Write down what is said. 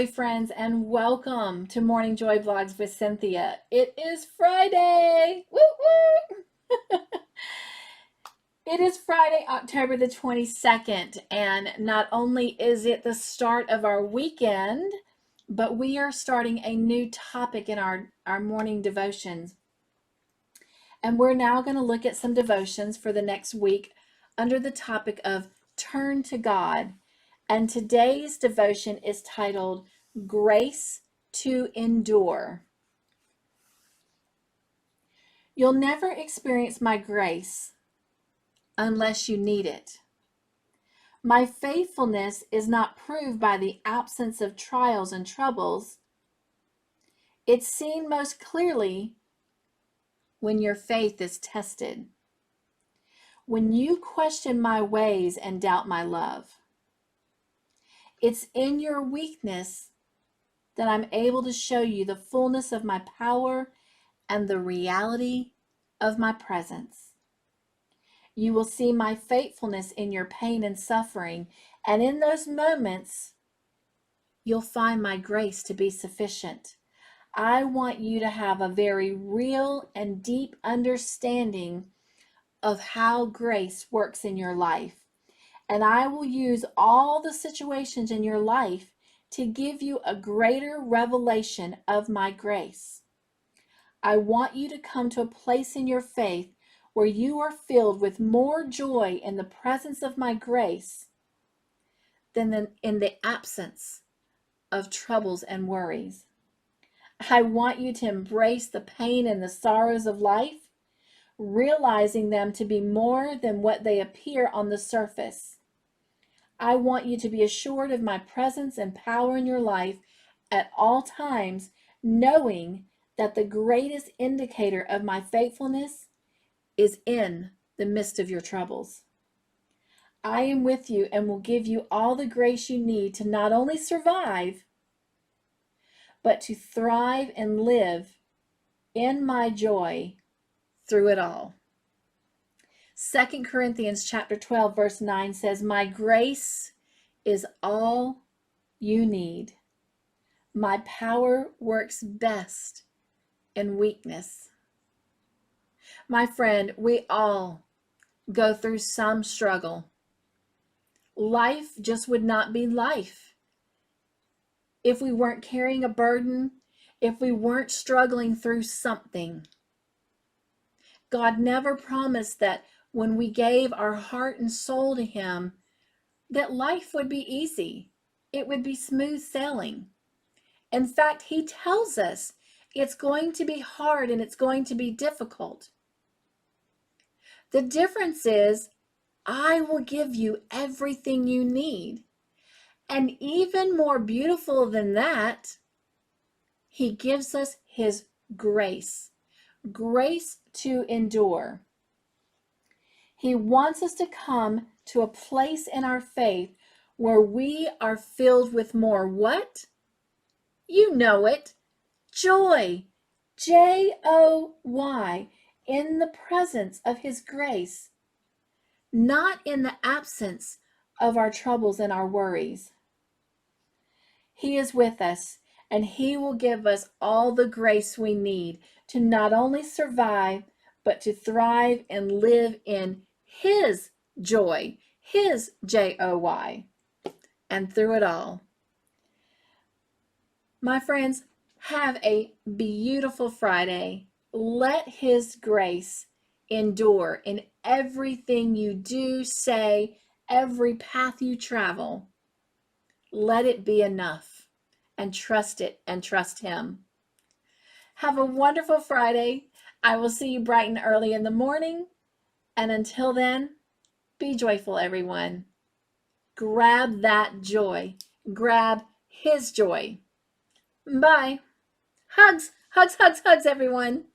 Joy friends, and welcome to Morning Joy Vlogs with Cynthia. It is Friday. Woo woo! It is Friday, October the 22nd, and not only is it the start of our weekend, but we are starting a new topic in our morning devotions. And we're now going to look at some devotions for the next week under the topic of Turn to God. And today's devotion is titled Grace to Endure. You'll never experience my grace unless you need it. My faithfulness is not proved by the absence of trials and troubles. It's seen most clearly when your faith is tested. When you question my ways and doubt my love. It's in your weakness that I'm able to show you the fullness of my power and the reality of my presence. You will see my faithfulness in your pain and suffering, and in those moments, you'll find my grace to be sufficient. I want you to have a very real and deep understanding of how grace works in your life. And I will use all the situations in your life to give you a greater revelation of my grace. I want you to come to a place in your faith where you are filled with more joy in the presence of my grace than in the absence of troubles and worries. I want you to embrace the pain and the sorrows of life, realizing them to be more than what they appear on the surface. I want you to be assured of my presence and power in your life at all times, knowing that the greatest indicator of my faithfulness is in the midst of your troubles. I am with you and will give you all the grace you need to not only survive, but to thrive and live in my joy through it all. 2 Corinthians chapter 12 verse 9 says, my grace is all you need. My power works best in weakness. My friend, we all go through some struggle. Life just would not be life if we weren't carrying a burden, if we weren't struggling through something. God never promised that when we gave our heart and soul to Him, that life would be easy. It would be smooth sailing. In fact, He tells us it's going to be hard and it's going to be difficult. The difference is, I will give you everything you need. And even more beautiful than that, He gives us His grace. Grace to endure. He wants us to come to a place in our faith where we are filled with more what? You know it. Joy. Joy. In the presence of His grace. Not in the absence of our troubles and our worries. He is with us, and He will give us all the grace we need to not only survive, but to thrive and live in His joy, His Joy, and through it all. My friends, have a beautiful Friday. Let His grace endure in everything you do, say, every path you travel. Let it be enough, and trust it and trust Him. Have a wonderful Friday. I will see you bright and early in the morning. And until then, be joyful, everyone. Grab that joy. Grab His joy. Bye. Hugs, hugs, hugs, hugs, everyone.